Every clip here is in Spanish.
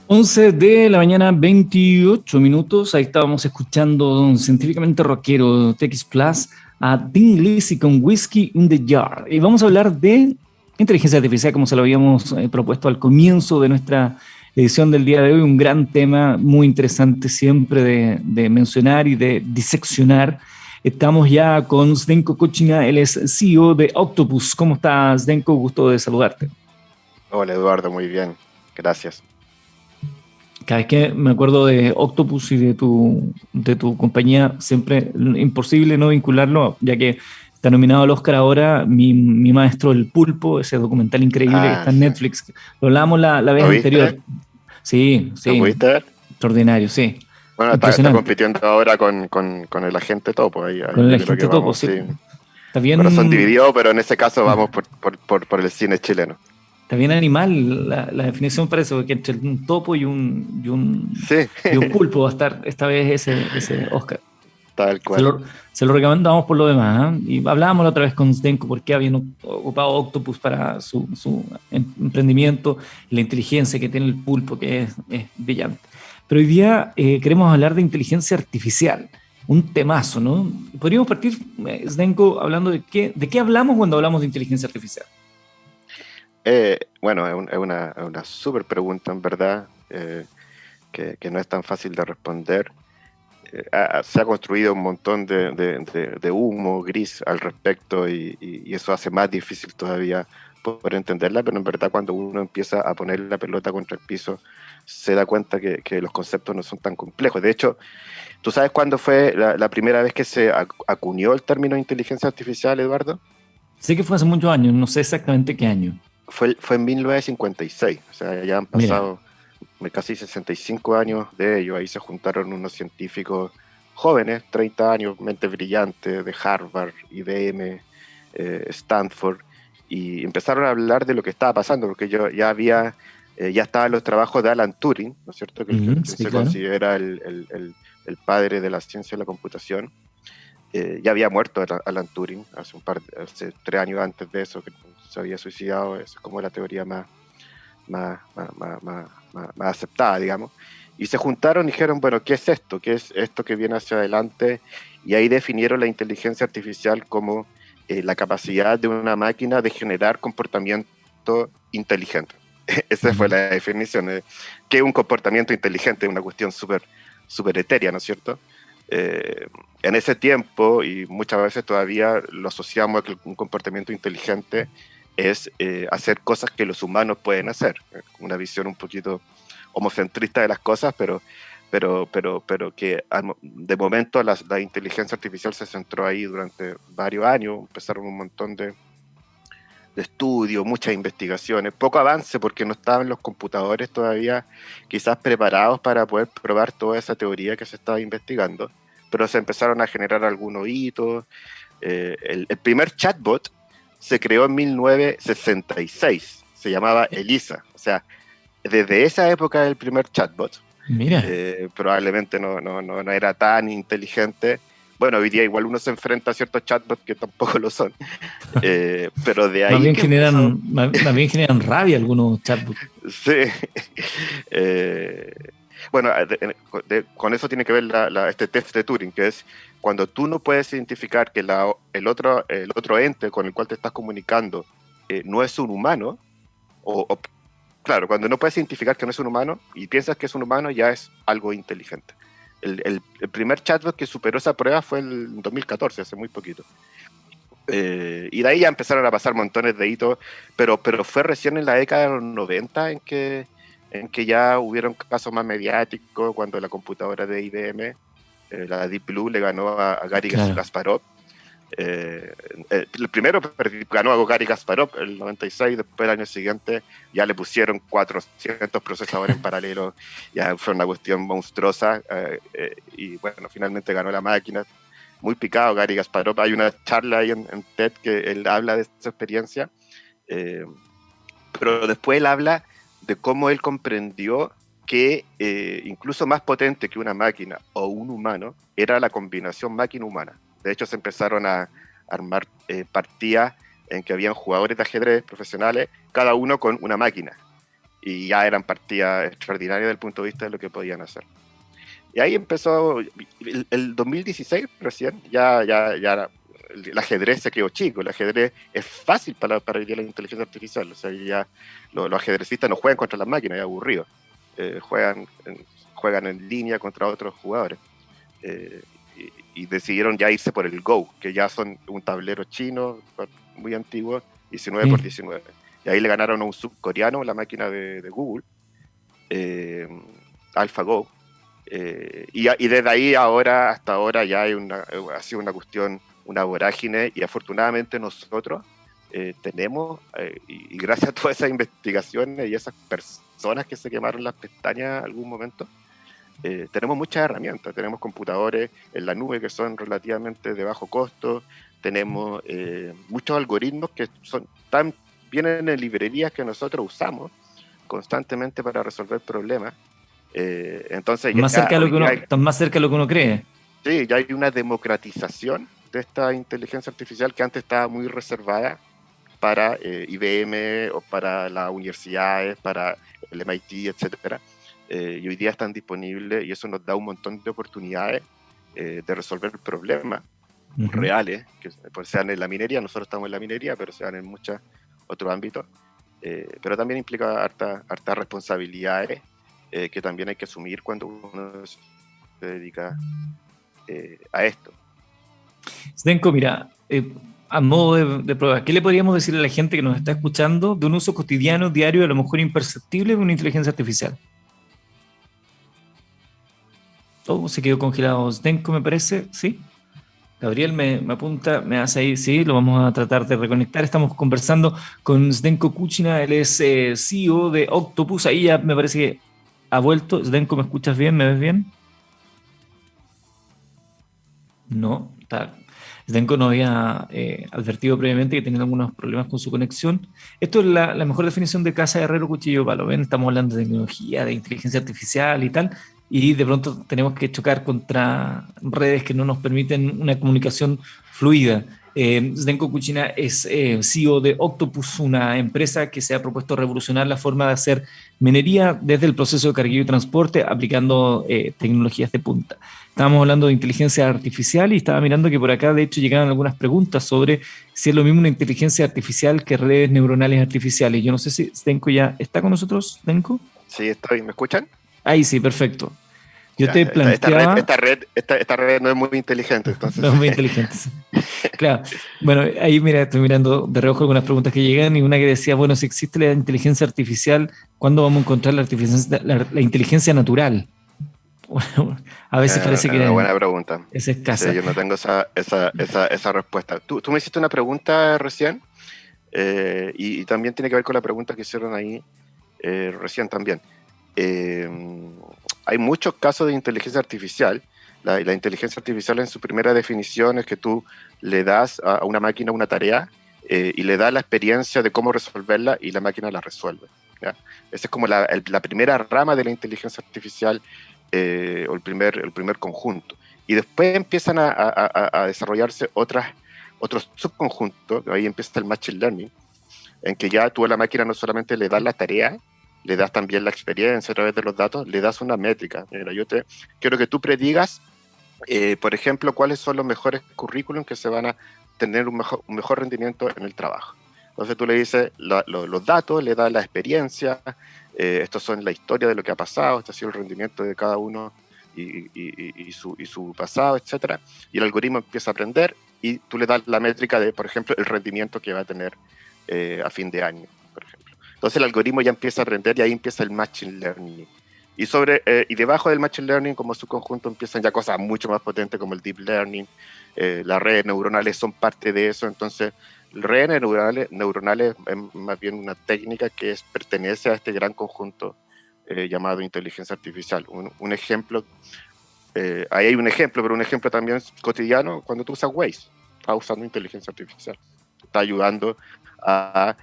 11 de la mañana, 28 minutos. Ahí estábamos escuchando científicamente rockero TX Plus a Thin Lizzy con Whiskey in the Jar. Y vamos a hablar de inteligencia artificial, como se lo habíamos propuesto al comienzo de nuestra edición del día de hoy. Un gran tema muy interesante siempre de mencionar y de diseccionar. Estamos ya con Zdenko Kuchina, él es CEO de Octopus. ¿Cómo estás, Zdenko? Gusto de saludarte. Hola Eduardo, muy bien, gracias. Cada vez que me acuerdo de Octopus y de tu compañía, siempre imposible no vincularlo, ya que está nominado al Oscar ahora mi maestro El Pulpo, ese documental increíble que Ah, está en sí. Netflix. Lo hablamos la vez ¿Lo anterior. viste? Sí, ¿Lo sí, pudiste ver? extraordinario, sí. Bueno, está Impresionante. compitiendo ahora con el agente Topo, ahí Con el yo creo que agente topo, vamos, sí. sí. Está Corazón bien, dividido, pero en ese caso vamos por el cine chileno. está bien animal la definición para eso, porque entre un topo Sí, y un pulpo va a estar esta vez ese Oscar. tal Se cual. lo, se lo recomendamos por lo demás. ¿Eh? Y hablábamos la otra vez con Zdenko por qué habían ocupado Octopus para su emprendimiento y la inteligencia que tiene el pulpo, que es brillante. Pero hoy día queremos hablar de inteligencia artificial, un temazo, ¿no? Podríamos partir, Zdenko, hablando de qué hablamos cuando hablamos de inteligencia artificial. Bueno, es una súper pregunta en verdad, que no es tan fácil de responder. Se ha construido un montón de humo gris al respecto y eso hace más difícil todavía poder entenderla, pero en verdad cuando uno empieza a poner la pelota contra el piso se da cuenta que los conceptos no son tan complejos. De hecho, ¿tú sabes cuándo fue la primera vez que se acuñó el término inteligencia artificial, Eduardo? Sé que fue hace muchos años, no sé exactamente qué año. Fue en 1956, o sea, ya han Mira, pasado casi 65 años de ello. Ahí se juntaron unos científicos jóvenes, 30 años, mente brillante, de Harvard, IBM, Stanford, y empezaron a hablar de lo que estaba pasando, porque yo ya estaban los trabajos de Alan Turing, ¿no es cierto? Que sí, se claro. considera el padre de la ciencia de la computación. Ya había muerto Alan Turing hace 3 años antes de eso, que se había suicidado. Esa es como la teoría más aceptada, digamos. Y se juntaron y dijeron, bueno, ¿qué es esto? ¿Qué es esto que viene hacia adelante? Y ahí definieron la inteligencia artificial como la capacidad de una máquina de generar comportamiento inteligente. Esa fue la definición. ¿Qué es un comportamiento inteligente? Una cuestión súper etérea, ¿no es cierto? En ese tiempo, y muchas veces todavía lo asociamos a que un comportamiento inteligente es hacer cosas que los humanos pueden hacer. Una visión un poquito homocentrista de las cosas, pero que de momento la inteligencia artificial se centró ahí durante varios años. Empezaron un montón de estudios, muchas investigaciones, poco avance porque no estaban los computadores todavía quizás preparados para poder probar toda esa teoría que se estaba investigando, pero se empezaron a generar algunos hitos. El primer chatbot se creó en 1966, se llamaba ELIZA, o sea, desde esa época el primer chatbot. Mira. Probablemente no era tan inteligente. Bueno, hoy día igual uno se enfrenta a ciertos chatbots que tampoco lo son, pero de ahí que empezó. Más bien generan rabia algunos chatbots. Sí. Eh, bueno, con eso tiene que ver este test de Turing, que es cuando tú no puedes identificar que el otro ente con el cual te estás comunicando no es un humano, claro, cuando no puedes identificar que no es un humano y piensas que es un humano, ya es algo inteligente. El primer chatbot que superó esa prueba fue en 2014, hace muy poquito. Y de ahí ya empezaron a pasar montones de hitos, pero fue recién en la década de los 90 en que ya hubieron casos más mediáticos, cuando la computadora de IBM, la Deep Blue, le ganó a Gary Claro. Kasparov. El primero ganó a Gary Kasparov el 96, después el año siguiente ya le pusieron 400 procesadores en paralelo, ya fue una cuestión monstruosa, y bueno, finalmente ganó la máquina. Muy picado Gary Kasparov. Hay una charla ahí en TED que él habla de esa experiencia, pero después él habla de cómo él comprendió que incluso más potente que una máquina o un humano era la combinación máquina-humana. De hecho, se empezaron a armar partidas en que habían jugadores de ajedrez profesionales, cada uno con una máquina. y ya eran partidas extraordinarias desde el punto de vista de lo que podían hacer. Y ahí empezó, el 2016 recién, el ajedrez se quedó chico, el ajedrez es fácil para hoy día la inteligencia artificial, o sea, ya los ajedrecistas no juegan contra las máquinas, es aburrido, juegan en línea contra otros jugadores, y decidieron ya irse por el Go, que ya son un tablero chino muy antiguo, 19 por 19, y ahí le ganaron a un subcoreano, la máquina de Google, AlphaGo. Y desde ahí hasta ahora ya ha sido una cuestión, una vorágine, y afortunadamente nosotros tenemos, y gracias a todas esas investigaciones y esas personas que se quemaron las pestañas en algún momento, tenemos muchas herramientas, tenemos computadores en la nube que son relativamente de bajo costo, tenemos muchos algoritmos que vienen en librerías que nosotros usamos constantemente para resolver problemas. Entonces más cerca están más cerca de lo que uno cree. Sí, ya hay una democratización de esta inteligencia artificial que antes estaba muy reservada para IBM o para las universidades, para el MIT, etcétera. Y hoy día están disponibles, y eso nos da un montón de oportunidades de resolver problemas reales, que pues sean en la minería. Nosotros estamos en la minería, pero sean en muchos otros ámbitos. Pero también implica hartas responsabilidades que también hay que asumir cuando uno se dedica a esto. Zdenko, mira, a modo de prueba, ¿qué le podríamos decir a la gente que nos está escuchando de un uso cotidiano, diario, a lo mejor imperceptible de una inteligencia artificial? Oh, se quedó congelado Zdenko, me parece, ¿sí? Gabriel me apunta, me hace ahí, sí, lo vamos a tratar de reconectar. Estamos conversando con Zdenko Kuchina, él es CEO de Octopus, ahí ya me parece que ha vuelto. Zdenko, ¿me escuchas bien? ¿Me ves bien? No, está. Zdenko nos había advertido previamente que tenía algunos problemas con su conexión. Esto es la mejor definición de casa de herrero, cuchillo palo. ¿Ven? Estamos hablando de tecnología, de inteligencia artificial y tal, y de pronto tenemos que chocar contra redes que no nos permiten una comunicación fluida. Zdenko Kuchina es CEO de Octopus, una empresa que se ha propuesto revolucionar la forma de hacer minería desde el proceso de carguillo y transporte, aplicando tecnologías de punta. Estábamos hablando de inteligencia artificial y estaba mirando que por acá, de hecho, llegaron algunas preguntas sobre si es lo mismo una inteligencia artificial que redes neuronales artificiales. Yo no sé si Zdenko ya está con nosotros, Zdenko. Sí, estoy. ¿Me escuchan? Ahí sí, perfecto. Yo Ya, te planteaba... esta red no es muy inteligente, entonces. No es muy inteligente. Claro. Bueno, ahí mira, estoy mirando de reojo algunas preguntas que llegan, y una que decía, bueno, si existe la inteligencia artificial, ¿cuándo vamos a encontrar la inteligencia natural? Bueno, a veces parece que una buena pregunta. es escasa. Sí, yo no tengo esa respuesta. Tú me hiciste una pregunta recién, y también tiene que ver con la pregunta que hicieron ahí recién también. Hay muchos casos de inteligencia artificial. La inteligencia artificial, en su primera definición, es que tú le das a una máquina una tarea y le das la experiencia de cómo resolverla, y la máquina la resuelve, ¿ya? Esa es como la primera rama de la inteligencia artificial, o el primer conjunto. Y después empiezan a desarrollarse otros subconjuntos. Ahí empieza el machine learning, en que ya tú a la máquina no solamente le das la tarea, le das también la experiencia a través de los datos, le das una métrica. Mira, quiero que tú predigas, por ejemplo, cuáles son los mejores currículums que se van a tener un mejor rendimiento en el trabajo. Entonces tú le dices los datos, le das la experiencia, estos son la historia de lo que ha pasado, este ha sido el rendimiento de cada uno y su pasado, etcétera. Y el algoritmo empieza a aprender, y tú le das la métrica de, por ejemplo, el rendimiento que va a tener a fin de año, por ejemplo. Entonces el algoritmo ya empieza a aprender, y ahí empieza el machine learning. Y debajo del machine learning, como subconjunto, empiezan ya cosas mucho más potentes como el deep learning. Las redes neuronales son parte de eso. Entonces, redes neuronales es más bien una técnica que pertenece a este gran conjunto llamado inteligencia artificial. Un ejemplo, ahí hay un ejemplo, pero un ejemplo también cotidiano: cuando tú usas Waze, estás usando inteligencia artificial. Te está ayudando a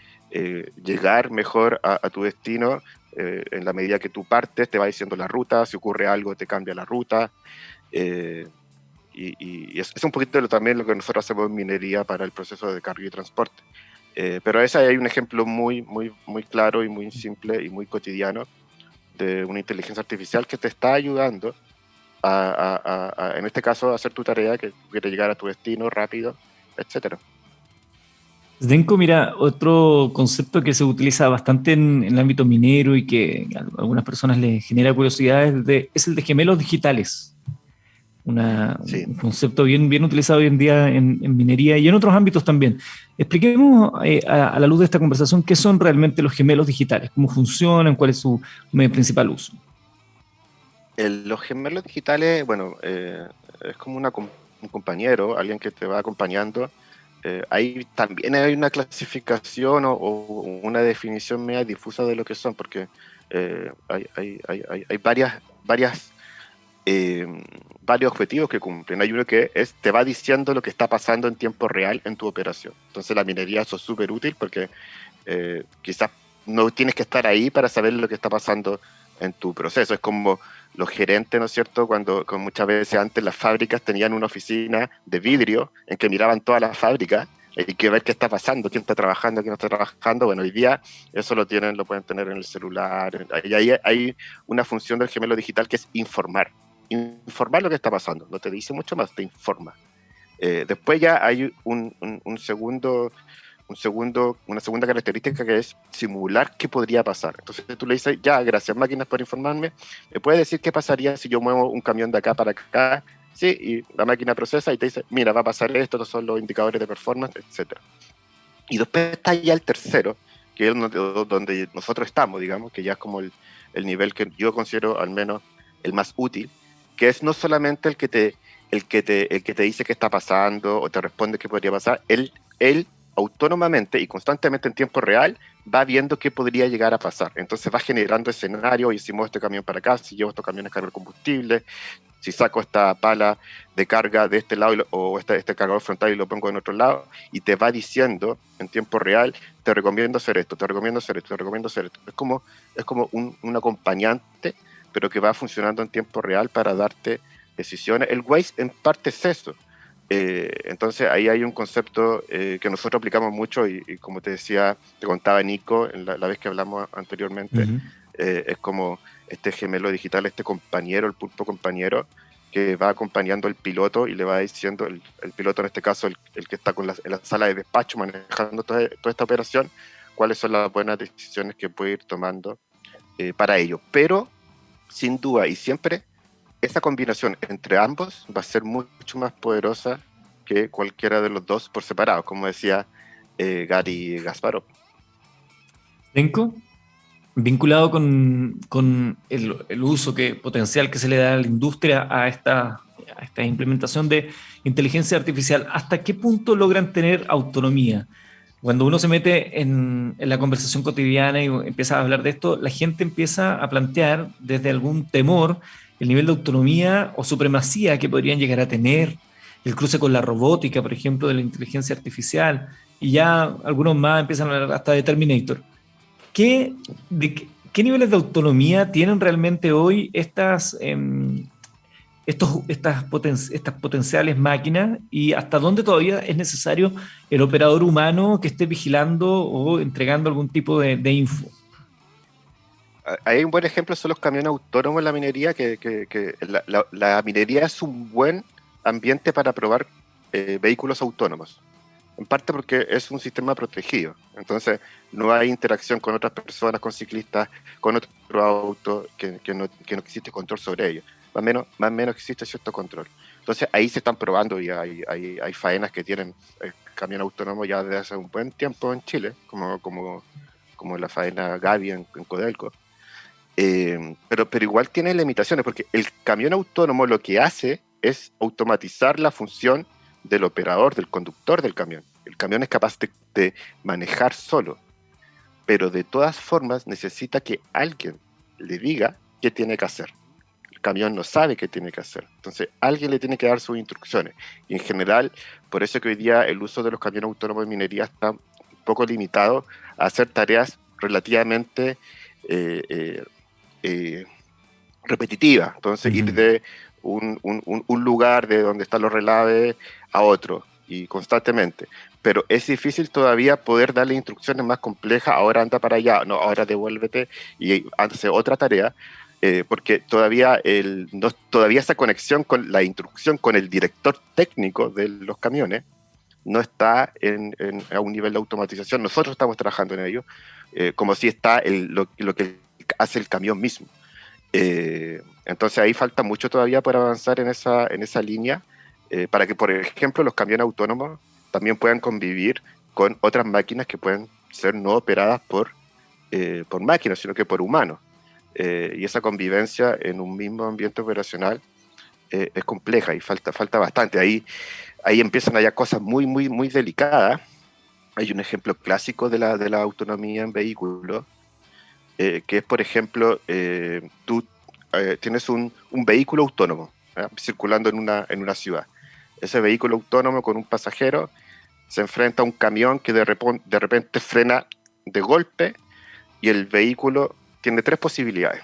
llegar mejor a tu destino. En la medida que tú partes, te va diciendo la ruta, si ocurre algo te cambia la ruta, y es un poquito también lo que nosotros hacemos en minería para el proceso de carga y transporte. Pero ese hay un ejemplo muy, muy, muy claro y muy simple y muy cotidiano de una inteligencia artificial que te está ayudando en este caso, a hacer tu tarea, que quiere llegar a tu destino rápido, etcétera. Zdenko, mira, otro concepto que se utiliza bastante en el ámbito minero y que a algunas personas les genera curiosidad es el de gemelos digitales. Sí, Un concepto bien utilizado hoy en día en minería y en otros ámbitos también. Expliquemos a la luz de esta conversación qué son realmente los gemelos digitales, cómo funcionan, cuál es su principal uso. los gemelos digitales, bueno, es como un compañero, alguien que te va acompañando. Ahí también hay una clasificación o una definición media difusa de lo que son, porque hay eh, varios objetivos que cumplen. Hay uno que te va diciendo lo que está pasando en tiempo real en tu operación. Entonces la minería eso es súper útil porque quizás no tienes que estar ahí para saber lo que está pasando en tu proceso. Es como los gerentes, ¿no es cierto? Cuando muchas veces antes las fábricas tenían una oficina de vidrio en que miraban toda la fábrica. Hay que ver qué está pasando, quién está trabajando, quién no está trabajando. Bueno, hoy día eso lo pueden tener en el celular. Ahí hay una función del gemelo digital que es informar. Informar lo que está pasando. No te dice mucho más, te informa. Después ya hay una segunda característica que es simular qué podría pasar. Entonces tú le dices, ya, gracias máquinas por informarme, ¿me puedes decir qué pasaría si yo muevo un camión de acá para acá? Sí, y la máquina procesa y te dice, mira, va a pasar esto, estos son los indicadores de performance, etcétera. Y después está ya el tercero, que es donde nosotros estamos, digamos, que ya es como el nivel que yo considero al menos el más útil, que es no solamente el que te dice qué está pasando o te responde qué podría pasar, él autónomamente y constantemente en tiempo real va viendo qué podría llegar a pasar. Entonces va generando escenarios, y si muevo este camión para acá, si llevo estos camiones a cargar combustible, si saco esta pala de carga de este lado o este cargador frontal y lo pongo en otro lado, y te va diciendo en tiempo real, te recomiendo hacer esto, te recomiendo hacer esto, te recomiendo hacer esto. Es como un acompañante, pero que va funcionando en tiempo real para darte decisiones. El Waze en parte es eso. Entonces ahí hay un concepto que nosotros aplicamos mucho y como te decía, te contaba Nico en la vez que hablamos anteriormente, Uh-huh. es como este gemelo digital, este compañero, el pulpo compañero, que va acompañando al piloto y le va diciendo, el piloto en este caso, el que está en la sala de despacho manejando toda esta operación, cuáles son las buenas decisiones que puede ir tomando para ello. Pero, sin duda y siempre, esa combinación entre ambos va a ser mucho más poderosa que cualquiera de los dos por separado, como decía Gary Kasparov. Denko, vinculado con el uso potencial que se le da a la industria a esta implementación de inteligencia artificial, ¿hasta qué punto logran tener autonomía? Cuando uno se mete en la conversación cotidiana y empieza a hablar de esto, la gente empieza a plantear desde algún temor el nivel de autonomía o supremacía que podrían llegar a tener, el cruce con la robótica, por ejemplo, de la inteligencia artificial, y ya algunos más empiezan a hablar hasta de Terminator. ¿Qué niveles de autonomía tienen realmente hoy estas potenciales máquinas y hasta dónde todavía es necesario el operador humano que esté vigilando o entregando algún tipo de info? Hay un buen ejemplo, son los camiones autónomos en la minería, que la minería es un buen ambiente para probar vehículos autónomos. En parte porque es un sistema protegido. Entonces, no hay interacción con otras personas, con ciclistas, con otro auto, que no existe control sobre ellos. Más o menos existe cierto control. Entonces, ahí se están probando y hay faenas que tienen el camión autónomo ya desde hace un buen tiempo en Chile, como la faena Gavi en Codelco. Pero igual tiene limitaciones, porque el camión autónomo lo que hace es automatizar la función del operador, del conductor del camión. El camión es capaz de manejar solo, pero de todas formas necesita que alguien le diga qué tiene que hacer. El camión no sabe qué tiene que hacer, entonces alguien le tiene que dar sus instrucciones. Y en general, por eso que hoy día el uso de los camiones autónomos de minería está un poco limitado a hacer tareas relativamente eh, eh, repetitiva. Entonces, ir Uh-huh. de un lugar de donde están los relaves a otro. y constantemente, pero es difícil todavía poder darle instrucciones más complejas, ahora anda para allá, no, ahora devuélvete y hace otra tarea, porque todavía, todavía esa conexión con la instrucción con el director técnico de los camiones no está a un nivel de automatización. Nosotros estamos trabajando en ello, como si está lo que hace el camión mismo. Entonces ahí falta mucho todavía por avanzar en esa línea, para que, por ejemplo, los camiones autónomos también puedan convivir con otras máquinas que pueden ser no operadas por máquinas, sino que por humanos. Y esa convivencia en un mismo ambiente operacional es compleja y falta bastante. Ahí empiezan a haber cosas muy, muy, muy delicadas. Hay un ejemplo clásico de la autonomía en vehículos, que es, por ejemplo, tú tienes un vehículo autónomo circulando en una ciudad. Ese vehículo autónomo con un pasajero se enfrenta a un camión que de repente frena de golpe, y el vehículo tiene tres posibilidades: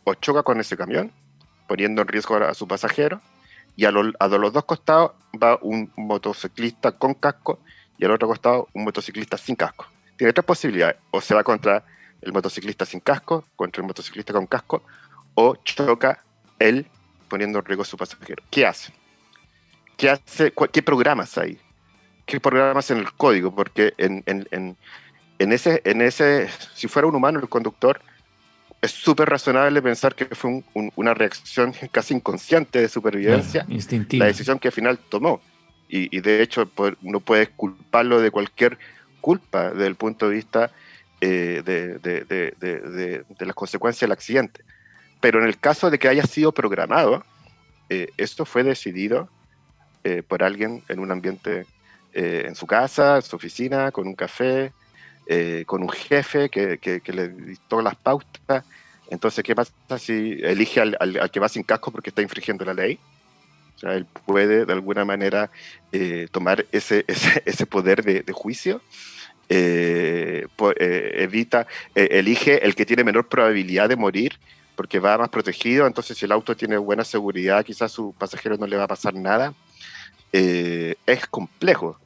o choca con ese camión, poniendo en riesgo a su pasajero, y a los dos costados va un motociclista con casco, y al otro costado un motociclista sin casco. Tiene tres posibilidades: o se va contra el motociclista sin casco, contra el motociclista con casco, o choca él poniendo en riesgo a su pasajero. ¿Qué hace? ¿Qué programas hay? ¿Qué programas en el código? Porque en ese, si fuera un humano el conductor, es súper razonable pensar que fue una reacción casi inconsciente de supervivencia, claro, instintiva, la decisión que al final tomó. Y de hecho no puedes culparlo de cualquier culpa desde el punto de vista de las consecuencias del accidente. Pero en el caso de que haya sido programado, esto fue decidido por alguien en un ambiente, en su casa, en su oficina, con un café, con un jefe que le dictó las pautas. Entonces, ¿qué pasa si elige al que va sin casco porque está infringiendo la ley? O sea, él puede de alguna manera tomar ese poder de juicio. Elige el que tiene menor probabilidad de morir porque va más protegido. Entonces, si el auto tiene buena seguridad, quizás a su pasajero no le va a pasar nada. Es complejo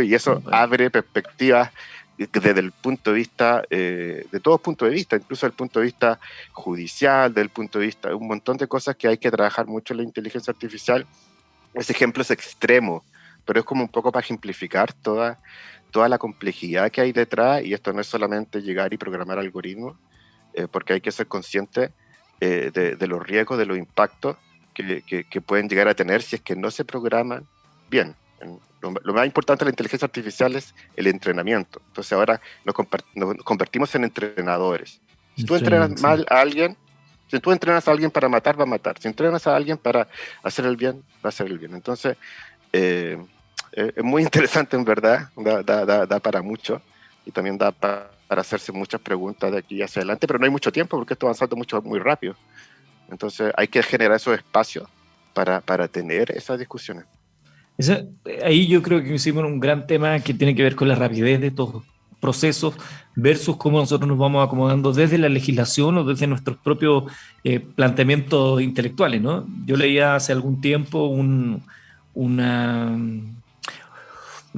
y eso abre perspectivas desde el punto de vista, de todos puntos de vista, incluso desde el punto de vista judicial, desde el punto de vista de un montón de cosas que hay que trabajar mucho en la inteligencia artificial. Ese ejemplo es extremo, pero es como un poco para ejemplificar toda la complejidad que hay detrás, y esto no es solamente llegar y programar algoritmos, porque hay que ser consciente de los riesgos, de los impactos que pueden llegar a tener si es que no se programan bien. Lo más importante de la inteligencia artificial es el entrenamiento. Entonces ahora nos convertimos en entrenadores. Si tú entrenas mal a alguien, si tú entrenas a alguien para matar, va a matar. Si entrenas a alguien para hacer el bien, va a hacer el bien. Entonces, es muy interesante, en verdad. Da para mucho, y también da para hacerse muchas preguntas de aquí hacia adelante, pero no hay mucho tiempo porque esto va avanzando muy rápido. Entonces hay que generar esos espacios para tener esas discusiones. Ahí yo creo que hicimos un gran tema que tiene que ver con la rapidez de estos procesos versus cómo nosotros nos vamos acomodando desde la legislación o desde nuestros propios planteamientos intelectuales, ¿no? Yo leía hace algún tiempo una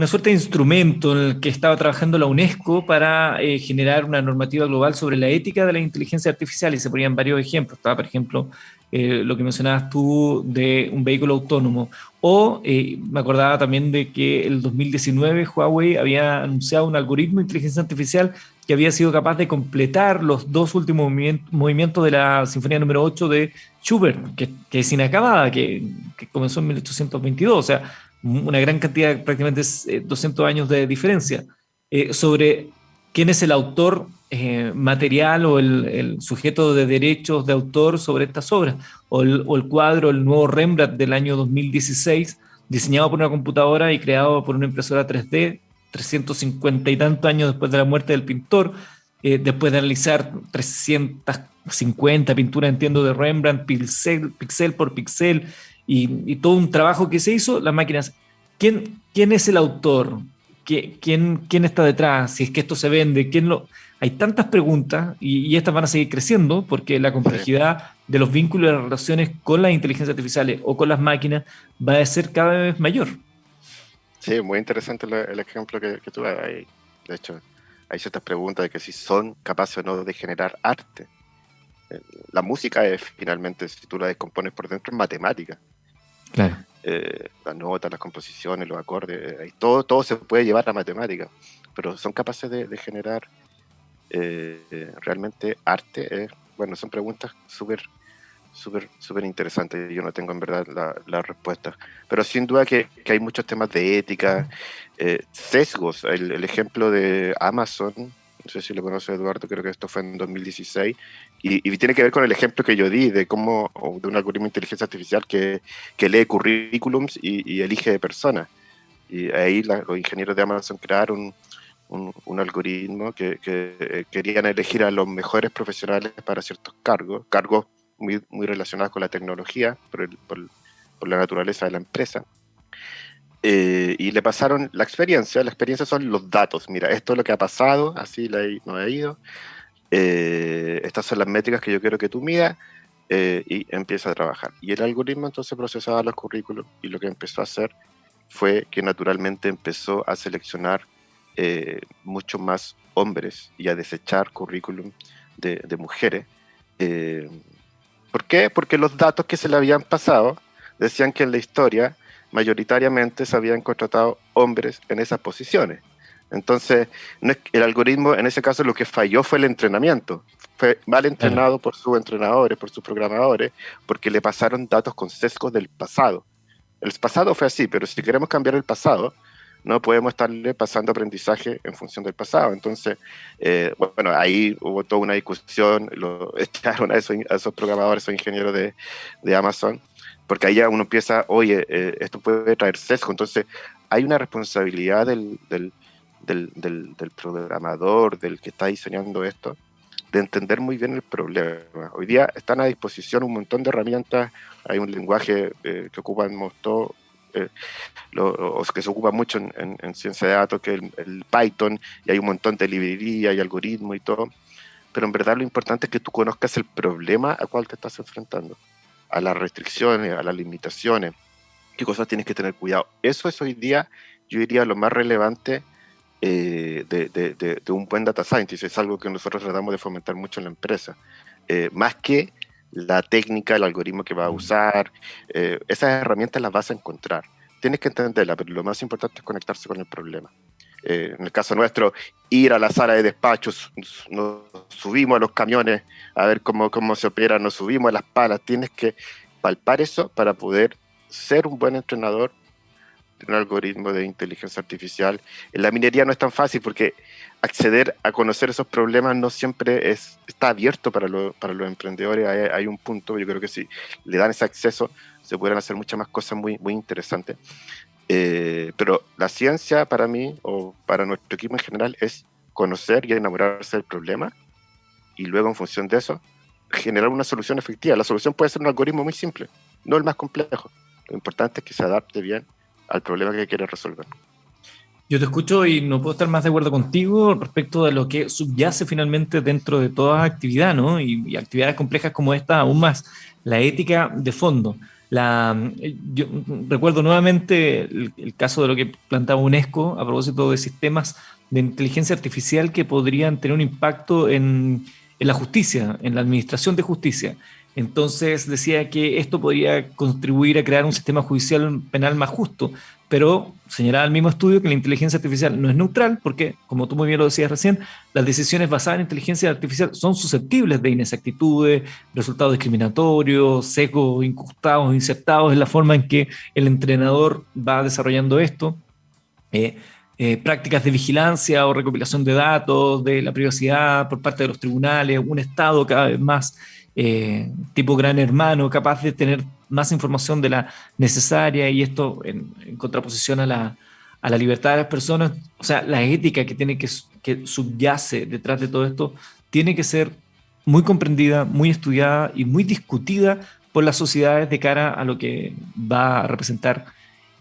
suerte de instrumento en el que estaba trabajando la UNESCO para generar una normativa global sobre la ética de la inteligencia artificial, y se ponían varios ejemplos. Estaba, por ejemplo, lo que mencionabas tú de un vehículo autónomo, o me acordaba también de que el 2019 Huawei había anunciado un algoritmo de inteligencia artificial que había sido capaz de completar los dos últimos movimientos de la Sinfonía número 8 de Schubert, que es inacabada, que comenzó en 1822, o sea, una gran cantidad, prácticamente 200 años de diferencia, sobre quién es el autor material o el sujeto de derechos de autor sobre estas obras, o el cuadro, el nuevo Rembrandt del año 2016, diseñado por una computadora y creado por una impresora 3D, 350 y tantos años después de la muerte del pintor, después de analizar 350 pinturas, entiendo, de Rembrandt, pixel por pixel, y todo un trabajo que se hizo, las máquinas. ¿Quién es el autor? ¿Quién está detrás? Si es que esto se vende, Hay tantas preguntas, y estas van a seguir creciendo porque la complejidad de los vínculos y las relaciones con las inteligencias artificiales o con las máquinas va a ser cada vez mayor. Sí, muy interesante el ejemplo que tú das ahí. De hecho, hay ciertas preguntas de que si son capaces o no de generar arte. Eh, La música es finalmente, si tú la descompones por dentro, es matemática. Claro. Las notas, las composiciones, los acordes, todo se puede llevar a matemática, pero son capaces de generar realmente arte. Bueno, son preguntas súper interesantes. Yo no tengo en verdad la respuesta, pero sin duda que hay muchos temas de ética, sesgos. El ejemplo de Amazon, no sé si lo conoce Eduardo, creo que esto fue en 2016, y tiene que ver con el ejemplo que yo di de cómo, o de un algoritmo de inteligencia artificial que lee currículums y elige personas. Y ahí los ingenieros de Amazon crearon un algoritmo que querían elegir a los mejores profesionales para ciertos cargos muy relacionados con la tecnología, por la naturaleza de la empresa. Y le pasaron la experiencia son los datos. Mira, esto es lo que ha pasado, así nos ha ido. Estas son las métricas que yo quiero que tú midas, y empieza a trabajar. Y el algoritmo entonces procesaba los currículos, y lo que empezó a hacer fue que naturalmente empezó a seleccionar mucho más hombres y a desechar currículum de mujeres. Eh, ¿Por qué? Porque los datos que se le habían pasado decían que en la historia mayoritariamente se habían contratado hombres en esas posiciones. Entonces, el algoritmo en ese caso lo que falló fue el entrenamiento. Fue mal entrenado por sus entrenadores, por sus programadores, porque le pasaron datos con sesgos del pasado. El pasado fue así, pero si queremos cambiar el pasado, no podemos estarle pasando aprendizaje en función del pasado. Entonces, bueno, ahí hubo toda una discusión, lo echaron a esos programadores, esos ingenieros de Amazon, porque ahí ya uno empieza, oye, esto puede traer sesgo. Entonces, hay una responsabilidad del programador, del que está diseñando esto, de entender muy bien el problema. Hoy día están a disposición un montón de herramientas, hay un lenguaje que ocupamos todos, o que se ocupa mucho en ciencia de datos, que es el Python, y hay un montón de librerías y algoritmos y todo, pero en verdad lo importante es que tú conozcas el problema al cual te estás enfrentando, a las restricciones, a las limitaciones, qué cosas tienes que tener cuidado. Eso es hoy día, yo diría, lo más relevante de un buen data scientist. Es algo que nosotros tratamos de fomentar mucho en la empresa, más que la técnica, el algoritmo que vas a usar. Esas herramientas las vas a encontrar, tienes que entenderlas, pero lo más importante es conectarse con el problema. En el caso nuestro, ir a la sala de despachos, nos subimos a los camiones a ver cómo se opera, nos subimos a las palas. Tienes que palpar eso para poder ser un buen entrenador de un algoritmo de inteligencia artificial. En la minería no es tan fácil porque acceder a conocer esos problemas no siempre está abierto para los emprendedores. Hay un punto, yo creo que si le dan ese acceso, se pueden hacer muchas más cosas muy, muy interesantes. Pero la ciencia para mí, o para nuestro equipo en general, es conocer y enamorarse del problema, y luego en función de eso generar una solución efectiva. La solución puede ser un algoritmo muy simple, no el más complejo. Lo importante es que se adapte bien al problema que quiere resolver. Yo te escucho y no puedo estar más de acuerdo contigo respecto de lo que subyace finalmente dentro de toda actividad, ¿no? Y actividades complejas como esta, aún más, la ética de fondo. Yo recuerdo nuevamente el caso de lo que planteaba UNESCO a propósito de sistemas de inteligencia artificial que podrían tener un impacto en la justicia, en la administración de justicia. Entonces decía que esto podría contribuir a crear un sistema judicial penal más justo, pero señalaba el mismo estudio que la inteligencia artificial no es neutral porque, como tú muy bien lo decías recién, las decisiones basadas en inteligencia artificial son susceptibles de inexactitudes, resultados discriminatorios, sesgos incrustados, insertados en la forma en que el entrenador va desarrollando esto. Prácticas de vigilancia o recopilación de datos, de la privacidad por parte de los tribunales, un Estado cada vez más tipo gran hermano, capaz de tener más información de la necesaria, y esto en contraposición a la libertad de las personas. O sea, la ética que subyace detrás de todo esto tiene que ser muy comprendida, muy estudiada y muy discutida por las sociedades de cara a lo que va a representar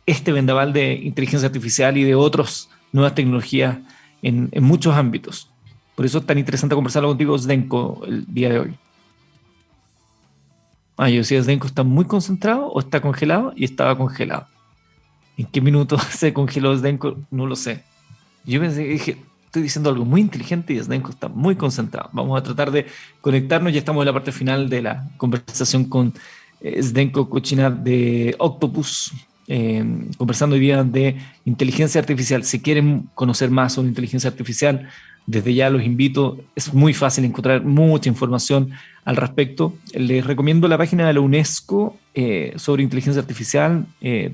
este vendaval de inteligencia artificial y de otras nuevas tecnologías en muchos ámbitos. Por eso es tan interesante conversarlo contigo, Zdenko, el día de hoy. Yo decía, ¿Zdenko está muy concentrado o está congelado? Y estaba congelado. ¿En qué minuto se congeló Zdenko? No lo sé. Yo pensé, dije, estoy diciendo algo muy inteligente y Zdenko está muy concentrado. Vamos a tratar de conectarnos. Ya estamos en la parte final de la conversación con Zdenko Kuchina de Octopus, conversando hoy día de inteligencia artificial. Si quieren conocer más sobre inteligencia artificial, desde ya los invito. Es muy fácil encontrar mucha información al respecto. Les recomiendo la página de la UNESCO sobre inteligencia artificial,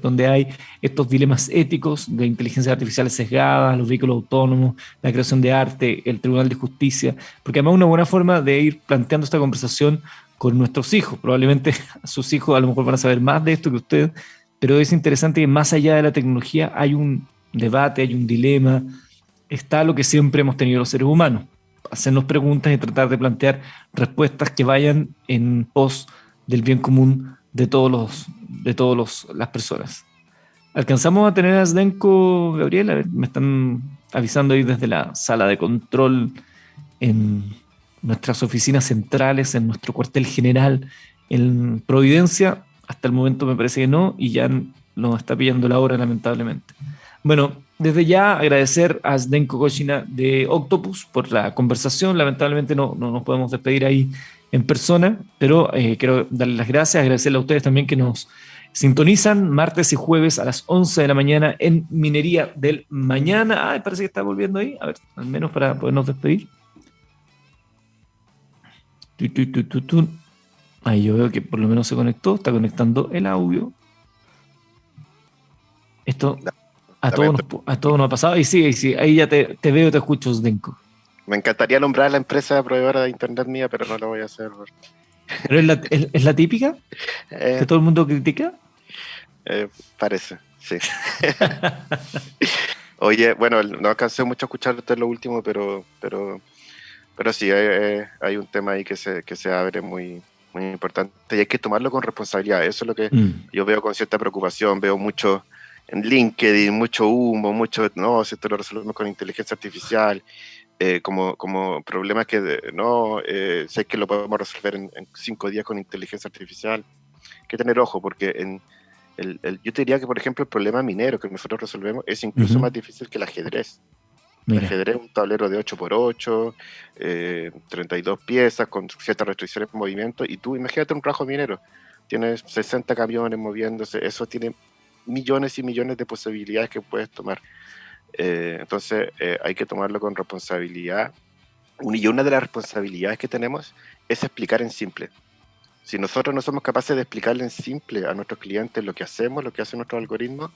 donde hay estos dilemas éticos de inteligencia artificial sesgada, los vehículos autónomos, la creación de arte, el Tribunal de Justicia, porque además una buena forma de ir planteando esta conversación con nuestros hijos. Probablemente sus hijos a lo mejor van a saber más de esto que usted, pero es interesante que más allá de la tecnología hay un debate, hay un dilema, está lo que siempre hemos tenido los seres humanos: hacernos preguntas y tratar de plantear respuestas que vayan en pos del bien común de todas las personas. ¿Alcanzamos a tener a Zdenko, Gabriel? A ver, me están avisando ahí desde la sala de control en nuestras oficinas centrales, en nuestro cuartel general en Providencia. Hasta el momento me parece que no, y ya nos está pillando la hora, lamentablemente. Bueno, desde ya agradecer a Zdenko Kuchina de Octopus por la conversación. Lamentablemente no nos podemos despedir ahí en persona, pero quiero darles las gracias, agradecerle a ustedes también que nos sintonizan martes y jueves a las 11 de la mañana en Minería del Mañana. Parece que está volviendo ahí. A ver, al menos para podernos despedir. Ahí yo veo que por lo menos se conectó, está conectando el audio. Esto a todos nos ha pasado. Y sí, ahí ya te veo, te escucho, Zdenko. Me encantaría nombrar a la empresa proveedora de internet mía, pero no lo voy a hacer. ¿Pero es la típica? ¿Que todo el mundo critica? Parece, sí. Oye, bueno, no alcancé mucho a escucharte lo último, pero sí, hay un tema ahí que se abre muy, muy importante y hay que tomarlo con responsabilidad. Eso es lo que yo veo con cierta preocupación. Veo mucho en LinkedIn, mucho humo, no, si esto lo resolvemos con inteligencia artificial, como problemas que sé que lo podemos resolver en 5 días con inteligencia artificial. Hay que tener ojo, porque yo te diría que, por ejemplo, el problema minero que nosotros resolvemos es incluso más difícil que el ajedrez. El ajedrez es un tablero de 8x8, 32 piezas con ciertas restricciones de movimiento, y tú imagínate un rajo minero, tienes 60 camiones moviéndose, eso tiene millones y millones de posibilidades que puedes tomar. Entonces hay que tomarlo con responsabilidad, y una de las responsabilidades que tenemos es explicar en simple. Si nosotros no somos capaces de explicarle en simple a nuestros clientes lo que hacemos, lo que hace nuestro algoritmo,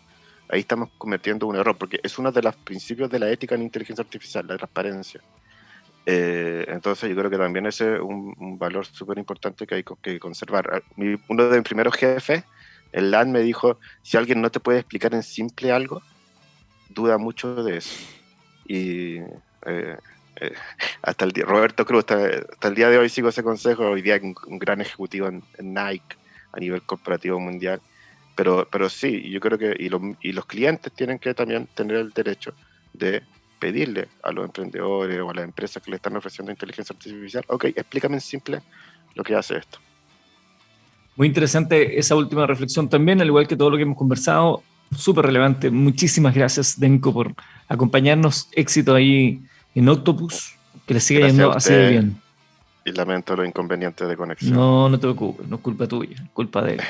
ahí estamos cometiendo un error, porque es uno de los principios de la ética en inteligencia artificial, la transparencia. Entonces yo creo que también ese es un valor súper importante que hay que conservar. Uno de mis primeros jefes, el LAN, me dijo: si alguien no te puede explicar en simple algo, duda mucho de eso. Y hasta el día, Roberto Cruz, hasta el día de hoy sigo ese consejo. Hoy día un gran ejecutivo en Nike a nivel corporativo mundial. Pero sí, yo creo que y los clientes tienen que también tener el derecho de pedirle a los emprendedores o a las empresas que le están ofreciendo inteligencia artificial: ok, explícame en simple lo que hace esto. Muy interesante esa última reflexión también, al igual que todo lo que hemos conversado, súper relevante. Muchísimas gracias, Zdenko, por acompañarnos. Éxito ahí en Octopus, que le siga yendo así de bien. Y lamento los inconvenientes de conexión. No te preocupes, no es culpa tuya, es culpa de...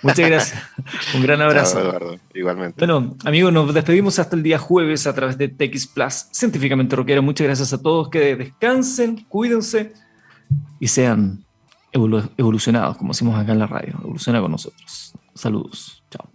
Muchas gracias, un gran abrazo. Chao, Eduardo, igualmente. Bueno, amigos, nos despedimos hasta el día jueves a través de TX Plus, Científicamente Rockero. Muchas gracias a todos, que descansen, cuídense y sean evolucionados, como decimos acá en la radio. Evoluciona con nosotros. Saludos, chao.